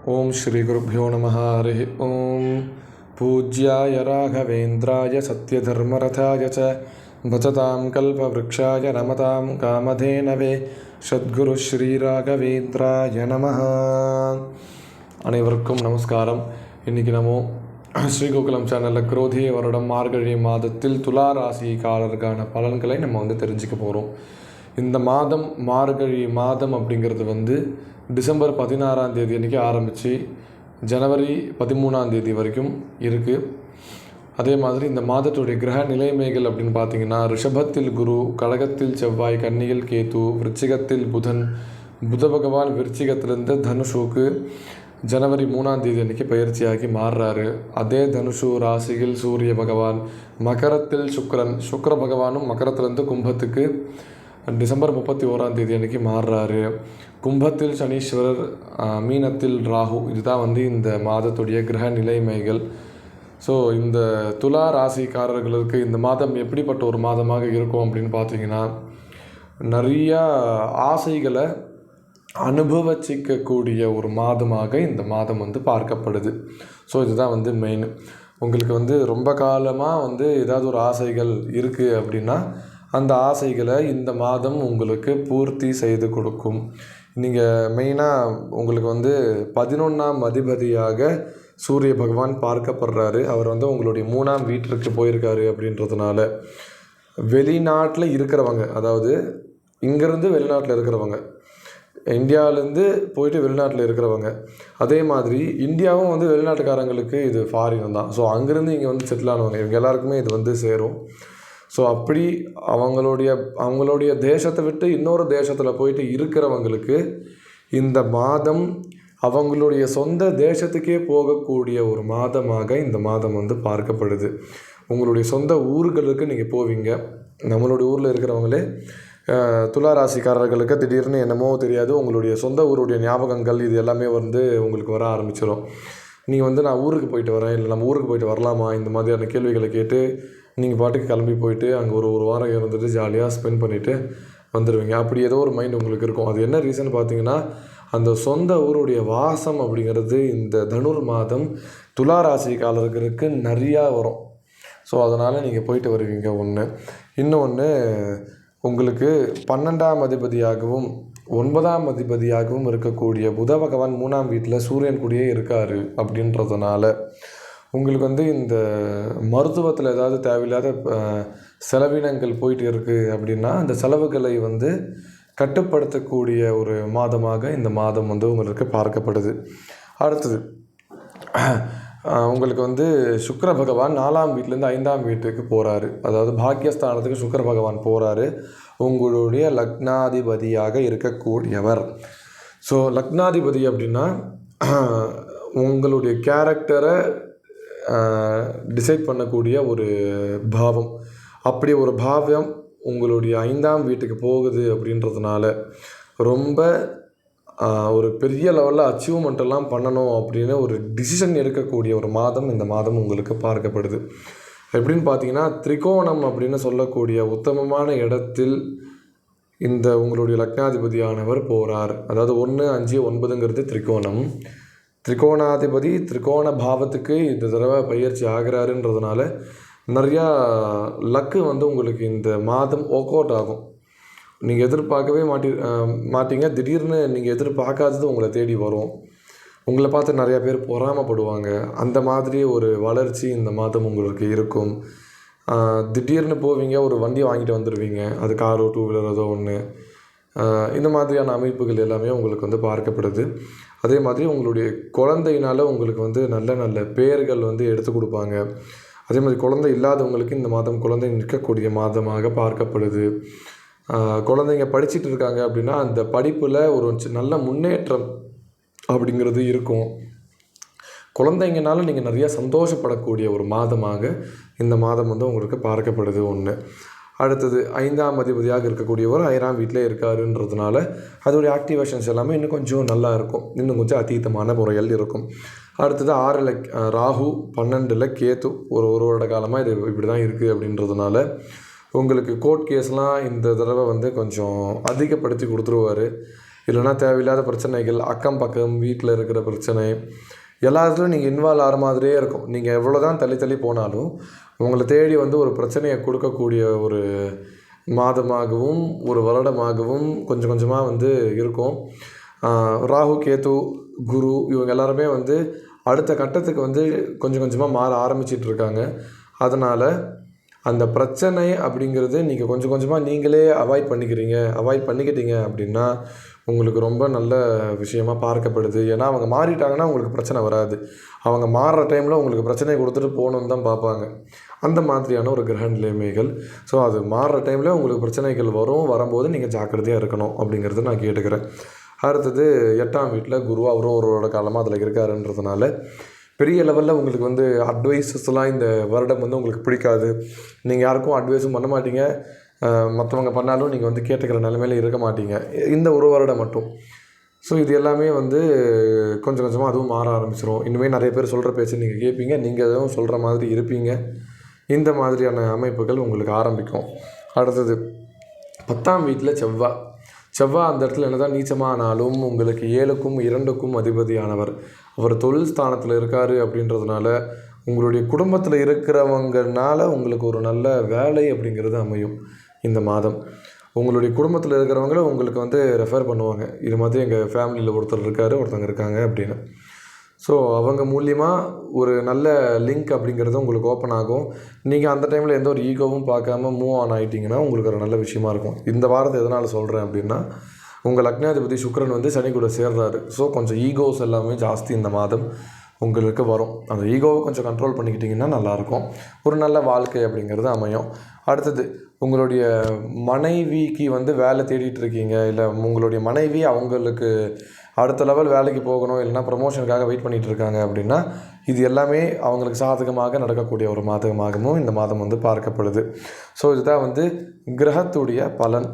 ओम श्री गुरुभ्यो नमः। हरि ओम। पूज्याय राघवेन्द्राय सत्यधर्मरथाय च भजतां कल्पवृक्षाय नमतां कामधेनवे सद्गुरु श्री राघवेन्द्राय நமः. அனைவருக்கும் நமஸ்காரம். இன்றைக்கி நம்ம ஸ்ரீகோகுலம் சேனலில் குரோதி வருடம் மார்கழி மாதத்தில் துலா ராசிக்காரருக்கான பலன்களை நம்ம தெரிஞ்சுக்க போகிறோம். இந்த மாதம் மார்கழி மாதம் அப்படிங்கிறது டிசம்பர் 16ஆம் தேதி அன்றைக்கி ஆரம்பித்து ஜனவரி 13ஆம் தேதி வரைக்கும் இருக்குது. அதே மாதிரி இந்த மாதத்துடைய கிரக நிலைமைகள் அப்படின்னு பார்த்திங்கன்னா, ரிஷபத்தில் குரு, கடகத்தில் செவ்வாய், கன்னியில் கேது, விருச்சிகத்தில் புதன், புத பகவான் விருச்சிகத்திலேருந்து தனுஷுக்கு ஜனவரி 3ஆம் தேதி அன்றைக்கி பயிற்சியாகி மாறுறாரு. அதே தனுஷு ராசியில் சூரிய பகவான், மகரத்தில் சுக்கிர பகவானும் மகரத்திலேருந்து கும்பத்துக்கு டிசம்பர் 31ஆம் தேதி அன்றைக்கி மாறுறாரு. கும்பத்தில் சனீஸ்வரர், மீனத்தில் ராகு. இதுதான் இந்த மாதத்துடைய கிரக நிலைமைகள். ஸோ இந்த துலா ராசிக்காரர்களுக்கு இந்த மாதம் எப்படிப்பட்ட ஒரு மாதமாக இருக்கும் அப்படின்னு பார்த்தீங்கன்னா, நிறையா ஆசைகளை அனுபவிச்சிக்கக்கூடிய ஒரு மாதமாக இந்த மாதம் பார்க்கப்படுது. ஸோ இதுதான் மெயின். உங்களுக்கு ரொம்ப காலமாக ஏதாவது ஒரு ஆசைகள் இருக்குது அப்படின்னா அந்த ஆசைகளை இந்த மாதம் உங்களுக்கு பூர்த்தி செய்து கொடுக்கும். நீங்கள் மெயினாக உங்களுக்கு 11ஆம் அதிபதியாக சூரிய பகவான் பார்க்கப்படுறாரு. அவர் உங்களுடைய 3ஆம் வீட்டிற்கு போயிருக்காரு. அப்படின்றதுனால வெளிநாட்டில் இருக்கிறவங்க, அதாவது இங்கேருந்து வெளிநாட்டில் இருக்கிறவங்க, இந்தியாவிலேருந்து போயிட்டு வெளிநாட்டில் இருக்கிறவங்க, அதே மாதிரி இந்தியாவும் வெளிநாட்டுக்காரங்களுக்கு இது ஃபாரின் தான். ஸோ அங்கேருந்து இங்கே செட்டில் ஆனவங்க, இவங்க எல்லாருக்குமே இது சேரும். ஸோ அப்படி அவங்களுடைய தேசத்தை விட்டு இன்னொரு தேசத்தில் போயிட்டு இருக்கிறவங்களுக்கு இந்த மாதம் அவங்களுடைய சொந்த தேசத்துக்கே போகக்கூடிய ஒரு மாதமாக இந்த மாதம் பார்க்கப்படுது. உங்களுடைய சொந்த ஊர்களுக்கு நீங்கள் போவீங்க. நம்மளுடைய ஊரில் இருக்கிறவங்களே துலா ராசிக்காரர்களுக்கு திடீர்னு என்னமோ தெரியாது, உங்களுடைய சொந்த ஊருடைய ஞாபகங்கள் இது எல்லாமே உங்களுக்கு வர ஆரம்பிச்சிடும். நீங்கள் நான் ஊருக்கு போயிட்டு வரேன், இல்லை நம்ம ஊருக்கு போயிட்டு வரலாமா, இந்த மாதிரியான கேள்விகளை கேட்டு நீங்கள் பாட்டுக்கு கிளம்பி போயிட்டு அங்கே ஒரு வாரம் இருந்துட்டு ஜாலியாக ஸ்பெண்ட் பண்ணிவிட்டு வந்துடுவீங்க. அப்படி ஏதோ ஒரு மைண்ட் உங்களுக்கு இருக்கும். அது என்ன ரீசன் பார்த்தீங்கன்னா, அந்த சொந்த ஊருடைய வாசம் அப்படிங்கிறது இந்த தனுர் மாதம் துலா ராசிக்காரர்களுக்கு நிறையா வரும். ஸோ அதனால் நீங்கள் போயிட்டு வருவீங்க. ஒன்று. இன்னொன்று, உங்களுக்கு 12ஆம் அதிபதியாகவும் 9ஆம் அதிபதியாகவும் இருக்கக்கூடிய புத பகவான் 3ஆம் வீட்டில் சூரியன் கூடயே இருக்கார். அப்படின்றதுனால உங்களுக்கு இந்த மருத்துவத்தில் ஏதாவது தேவையில்லாத செலவினங்கள் போயிட்டு இருக்குது அப்படின்னா அந்த செலவுகளை கட்டுப்படுத்தக்கூடிய ஒரு மாதமாக இந்த மாதம் உங்களுக்கு பார்க்கப்படுது. அடுத்தது, உங்களுக்கு சுக்கிர பகவான் 4ஆம் வீட்டிலேருந்து 5ஆம் வீட்டுக்கு போகிறாரு. அதாவது பாக்கியஸ்தானத்துக்கு சுக்கிர பகவான் போகிறாரு. உங்களுடைய லக்னாதிபதியாக இருக்கக்கூடியவர். ஸோ லக்னாதிபதி அப்படின்னா உங்களுடைய கேரக்டரை டிசைட் பண்ணக்கூடிய ஒரு பாவம். அப்படி ஒரு பாவம் உங்களுடைய 5ஆம் வீட்டுக்கு போகுது. அப்படின்றதுனால ரொம்ப ஒரு பெரிய லெவலில் அச்சீவ்மெண்ட்டெல்லாம் பண்ணணும் அப்படின்னு ஒரு டிசிஷன் எடுக்கக்கூடிய ஒரு மாதம் இந்த மாதம் உங்களுக்கு பார்க்கப்படுது. எப்படின்னு பார்த்தீங்கன்னா, திரிகோணம் அப்படின்னு சொல்லக்கூடிய உத்தமமான இடத்தில் இந்த உங்களுடைய லக்னாதிபதியானவர் போகிறார். அதாவது 1, 5, 9ங்கிறது திரிகோணம். திரிகோணாதிபதி திரிகோண பாவத்துக்கு இந்த தடவை பயிற்சி ஆகிறாருன்றதுனால நிறையா லக்கு உங்களுக்கு இந்த மாதம் ஒர்க் அவுட் ஆகும். நீங்கள் எதிர்பார்க்கவே மாட்டீங்க. திடீர்னு நீங்கள் எதிர்பார்க்காதது உங்களை தேடி வரும். உங்களை பார்த்து நிறையா பேர் பொறாமப்படுவாங்க. அந்த மாதிரி ஒரு வளர்ச்சி இந்த மாதம் உங்களுக்கு இருக்கும். திடீர்னு போவீங்க, ஒரு வண்டியை வாங்கிட்டு வந்துடுவீங்க. அது காரோ 2 வீலர் ஏதோ ஒன்று. இந்த மாதிரியான அமைப்புகள் எல்லாமே உங்களுக்கு பார்க்கப்படுது. அதே மாதிரி உங்களுடைய குழந்தையினால் உங்களுக்கு நல்ல நல்ல பெயர்கள் எடுத்து கொடுப்பாங்க. அதே மாதிரி குழந்தை இல்லாதவங்களுக்கு இந்த மாதம் குழந்தை நிற்கக்கூடிய மாதமாக பார்க்கப்படுது. குழந்தைங்க படிச்சுட்டு இருக்காங்க அப்படின்னா அந்த படிப்பில் ஒரு நல்ல முன்னேற்றம் அப்படிங்கிறது இருக்கும். குழந்தைங்கனால நீங்கள் நிறையா சந்தோஷப்படக்கூடிய ஒரு மாதமாக இந்த மாதம் உங்களுக்கு பார்க்கப்படுது. ஒன்று. அடுத்தது, 5ஆம் அதிபதியாக இருக்கக்கூடியவர் 6ஆம் வீட்டிலே இருக்காருன்றதுனால அதோடைய ஆக்டிவேஷன்ஸ் எல்லாமே இன்னும் கொஞ்சம் நல்லா இருக்கும். இன்னும் கொஞ்சம் அதீதமான முறைகள் இருக்கும். அடுத்தது 6ல் ராகு, 12ல் கேது. ஒரு வருட காலமாக இது இப்படி தான் இருக்குது. அப்படின்றதுனால உங்களுக்கு கோர்ட் கேஸ்லாம் இந்த தடவை கொஞ்சம் அதிகப்படுத்தி கொடுத்துருவார். இல்லைனா தேவையில்லாத பிரச்சனைகள், அக்கம் பக்கம் வீட்டில் இருக்கிற பிரச்சனை, எல்லாத்துலையும் நீங்கள் இன்வால்வ் ஆகிற மாதிரியே இருக்கும். நீங்கள் எவ்வளோ தான் தள்ளி தள்ளி போனாலும் உங்களை தேடி வந்து ஒரு பிரச்சனையை கொடுக்கக்கூடிய ஒரு மாதமாகவும் ஒரு வருடமாகவும் கொஞ்சம் கொஞ்சமாக வந்து இருக்கும். ராகு, கேது, குரு இவங்க எல்லாருமே வந்து அடுத்த கட்டத்துக்கு வந்து கொஞ்சம் கொஞ்சமாக மாற ஆரம்பிச்சிட்ருக்காங்க. அதனால் அந்த பிரச்சனை அப்படிங்கிறது நீங்கள் கொஞ்சம் கொஞ்சமாக நீங்களே அவாய்ட் பண்ணிக்கிட்டீங்க அப்படின்னா உங்களுக்கு ரொம்ப நல்ல விஷயமா பார்க்கப்படுது. ஏன்னா அவங்க மாறிட்டாங்கன்னா உங்களுக்கு பிரச்சனை வராது. அவங்க மாறுற டைமில் உங்களுக்கு பிரச்சனையை கொடுத்துட்டு போகணுன்னு தான் பார்ப்பாங்க. அந்த மாதிரியான ஒரு கிரக நிலைமைகள். ஸோ அது மாறுற டைமில் உங்களுக்கு பிரச்சனைகள் வரும்போது நீங்கள் ஜாக்கிரதையாக இருக்கணும் அப்படிங்கிறத நான் கேட்டுக்கிறேன். அடுத்தது 8ஆம் வீட்டில் குரு, அவரும் ஒரு வருட காலமாக அதில் இருக்காருன்றதுனால பெரிய லெவலில் உங்களுக்கு வந்து அட்வைஸஸ்லாம் இந்த வருடம் வந்து உங்களுக்கு பிடிக்காது. நீங்கள் யாருக்கும் அட்வைஸும் பண்ண மாட்டீங்க. மற்றவங்க பண்ணாலும் நீங்கள் வந்து கேட்டுக்கிற நிலைமையில இருக்க மாட்டீங்க இந்த ஒரு வருடம் மட்டும். ஸோ இது எல்லாமே வந்து கொஞ்சம் கொஞ்சமாக அதுவும் மாற ஆரம்பிச்சிடும். இனிமேல் நிறைய பேர் சொல்கிற பேச்சு நீங்கள் கேட்பீங்க, நீங்கள் எதுவும் சொல்கிற மாதிரி இருப்பீங்க. இந்த மாதிரியான அமைப்புகள் உங்களுக்கு ஆரம்பிக்கும். அடுத்தது 10ஆம் வீட்டில் செவ்வாய் அந்த இடத்துல என்ன தான் நீச்சமானாலும் உங்களுக்கு 7க்கும் 2க்கும் அதிபதியானவர். அவர் தொழில் ஸ்தானத்தில் இருக்கார். அப்படின்றதுனால உங்களுடைய குடும்பத்தில் இருக்கிறவங்கனால உங்களுக்கு ஒரு நல்ல வேலை அப்படிங்கிறது அமையும் இந்த மாதம். உங்களுடைய குடும்பத்தில் இருக்கிறவங்கள உங்களுக்கு வந்து ரெஃபர் பண்ணுவாங்க. இது மாதிரி எங்கள் ஃபேமிலியில் ஒருத்தர் இருக்கார், ஒருத்தவங்க இருக்காங்க அப்படின்னு. ஸோ அவங்க மூலியமாக ஒரு நல்ல லிங்க் அப்படிங்கிறது உங்களுக்கு ஓப்பன் ஆகும். நீங்கள் அந்த டைமில் எந்த ஒரு ஈகோவும் பார்க்காம மூவ் ஆன் ஆகிட்டிங்கன்னா உங்களுக்கு ஒரு நல்ல விஷயமா இருக்கும். இந்த வாரத்தை எதனால் சொல்கிறேன் அப்படின்னா, உங்கள் லக்னாதிபதி சுக்கிரன் வந்து சனி கூட சேர்றாரு. ஸோ கொஞ்சம் ஈகோஸ் எல்லாமே ஜாஸ்தி இந்த மாதம் உங்களுக்கு வரும். அந்த ஈகோவை கொஞ்சம் கண்ட்ரோல் பண்ணிக்கிட்டிங்கன்னா நல்லாயிருக்கும். ஒரு நல்ல வாழ்க்கை அப்படிங்கிறது அமையும். அடுத்தது உங்களுடைய மனைவிக்கு வந்து வேலை தேடிட்டு இருக்கீங்க, இல்லை உங்களுடைய மனைவி அவங்களுக்கு அடுத்த லெவல் வேலைக்கு போகணும், இல்லைனா ப்ரமோஷனுக்காக வெயிட் பண்ணிகிட்டு இருக்காங்க அப்படின்னா இது எல்லாமே அவங்களுக்கு சாதகமாக நடக்கக்கூடிய ஒரு மாதமாகவும் இந்த மாதம் வந்து பார்க்கப்படுது. ஸோ இதுதான் வந்து கிரகத்துடைய பலன்.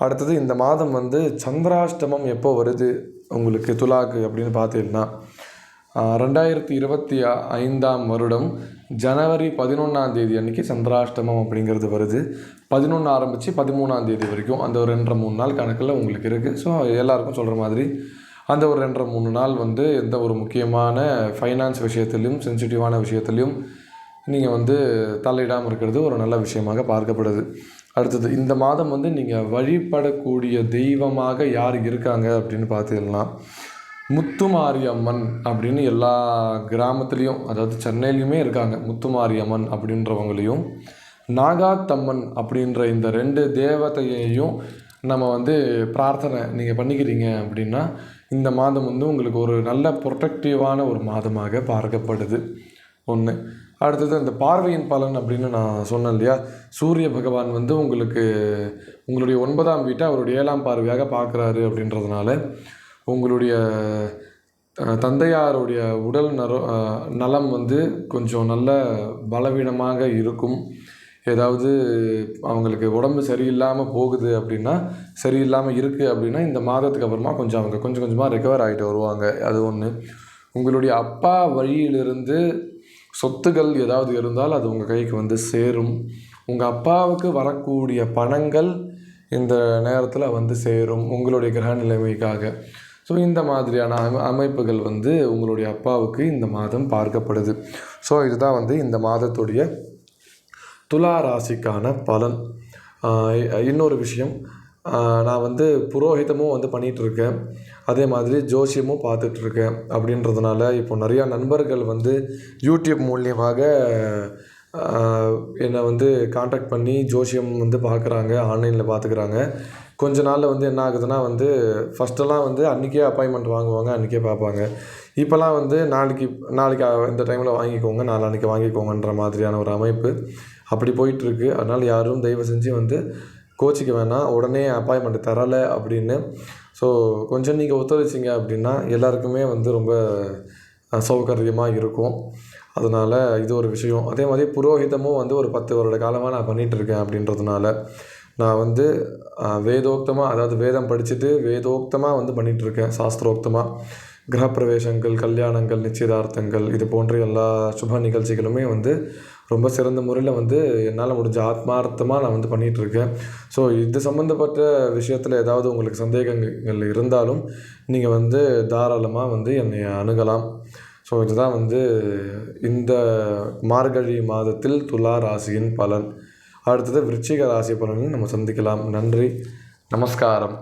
அடுத்தது இந்த மாதம் வந்து சந்திராஷ்டமம் எப்போ வருது உங்களுக்கு துலாக்கு அப்படின்னு பார்த்தீங்கன்னா, 2025ஆம் வருடம் ஜனவரி 11ஆம் தேதி அன்றைக்கி சந்திராஷ்டமம் அப்படிங்கிறது வருது. 11 ஆரம்பித்து 13ஆம் தேதி வரைக்கும் அந்த ஒரு 2-3 நாள் கணக்கில் உங்களுக்கு இருக்குது. ஸோ எல்லாருக்கும் சொல்கிற மாதிரி அந்த ஒரு 2-3 நாள் வந்து எந்த ஒரு முக்கியமான ஃபைனான்ஸ் விஷயத்துலையும் சென்சிட்டிவான விஷயத்துலையும் நீங்கள் வந்து தலையிடாமல் இருக்கிறது ஒரு நல்ல விஷயமாக பார்க்கப்படுது. அடுத்தது இந்த மாதம் வந்து நீங்கள் வழிபடக்கூடிய தெய்வமாக யார் இருக்காங்க அப்படின்னு பார்த்தீங்கன்னா, முத்துமாரியம்மன் அப்படின்னு எல்லா கிராமத்துலேயும், அதாவது சென்னையிலையுமே இருக்காங்க. முத்துமாரியம்மன் அப்படின்றவங்களையும் நாகாத்தம்மன் அப்படின்ற இந்த 2 தேவதையையும் நம்ம வந்து பிரார்த்தனை நீங்கள் பண்ணிக்கிறீங்க அப்படின்னா இந்த மாதம் வந்து உங்களுக்கு ஒரு நல்ல ப்ரொடெக்டிவான ஒரு மாதமாக பார்க்கப்படுது. ஒன்று. அடுத்தது அந்த பார்வையின் பலன் அப்படின்னு நான் சொன்னேன் இல்லையா, சூரிய பகவான் வந்து உங்களுடைய 9ஆம் வீட்டை அவருடைய 7ஆம் பார்வையாக பார்க்குறாரு. அப்படின்றதுனால உங்களுடைய தந்தையாருடைய உடல் நலம் வந்து கொஞ்சம் நல்ல பலவீனமாக இருக்கும். ஏதாவது அவங்களுக்கு உடம்பு சரியில்லாமல் போகுது அப்படின்னா, சரியில்லாமல் இருக்குது அப்படின்னா இந்த மாதத்துக்கு அப்புறமா அவங்க கொஞ்சம் கொஞ்சமாக ரெக்கவர் ஆகிட்டு வருவாங்க. அது ஒன்று. உங்களுடைய அப்பா வழியிலிருந்து சொத்துக்கள் ஏதாவது இருந்தால் அது உங்கள் கைக்கு வந்து சேரும். உங்கள் அப்பாவுக்கு வரக்கூடிய பணங்கள் இந்த நேரத்தில் வந்து சேரும் உங்களுடைய கிரக நிலைமைக்காக. ஸோ இந்த மாதிரியான அமைப்புகள் வந்து உங்களுடைய அப்பாவுக்கு இந்த மாதம் பார்க்கப்படுது. ஸோ இதுதான் வந்து இந்த மாதத்துடைய துலா ராசிக்கான பலன். இன்னொரு விஷயம், நான் வந்து புரோஹிதமும் வந்து பண்ணிகிட்ருக்கேன், அதே மாதிரி ஜோசியமும் பார்த்துட்ருக்கேன். அப்படின்றதுனால இப்போ நிறையா நண்பர்கள் வந்து யூடியூப் மூலியமாக என்னை வந்து காண்டாக்ட் பண்ணி ஜோசியம் வந்து பார்க்குறாங்க, ஆன்லைனில் பார்த்துக்கிறாங்க. கொஞ்ச நாளில் வந்து என்ன ஆகுதுன்னா வந்து ஃபஸ்ட்டெல்லாம் வந்து அன்றைக்கே அப்பாயின்மெண்ட் வாங்குவாங்க, அன்றைக்கே பார்ப்பாங்க. இப்போல்லாம் வந்து நாளைக்கு இந்த டைமில் வாங்கிக்கோங்க, நாளான்னைக்கு வாங்கிக்கோங்கன்ற மாதிரியான ஒரு அமைப்பு அப்படி போயிட்டுருக்கு. அதனால் யாரும் தயவு செஞ்சு வந்து கோச்சிக்க வேணாம், உடனே அப்பாயின்மெண்ட் தரலை அப்படின்னு. ஸோ கொஞ்சம் நீங்கள் ஒத்துழைச்சிங்க அப்படின்னா எல்லாருக்குமே வந்து ரொம்ப சௌகரியமாக இருக்கும். அதனால் இது ஒரு விஷயம். அதே மாதிரி புரோஹிதமும் வந்து ஒரு 10 வருட காலமாக நான் பண்ணிகிட்ருக்கேன். அப்படின்றதுனால நான் வந்து வேதோக்தமாக, அதாவது வேதம் படிச்சுட்டு வேதோக்தமாக வந்து பண்ணிகிட்ருக்கேன். சாஸ்திரோக்தமாக கிரகப்பிரவேசங்கள், கல்யாணங்கள், நிச்சயதார்த்தங்கள் இது போன்ற எல்லா சுப நிகழ்ச்சிகளுமே வந்து ரொம்ப சிறந்த முறையில் வந்து என்னால் முடிஞ்ச ஆத்மார்த்தமாக நான் வந்து பண்ணிகிட்ருக்கேன். ஸோ இது சம்மந்தப்பட்ட விஷயத்தில் ஏதாவது உங்களுக்கு சந்தேகங்கள் இருந்தாலும் நீங்கள் வந்து தாராளமாக வந்து என்னை அணுகலாம். ஸோ இதுதான் வந்து இந்த மார்கழி மாதத்தில் துலா ராசியின் பலன். அடுத்தது விருச்சிக ராசி பலனில் நம்ம சந்திக்கலாம். நன்றி, நமஸ்காரம்.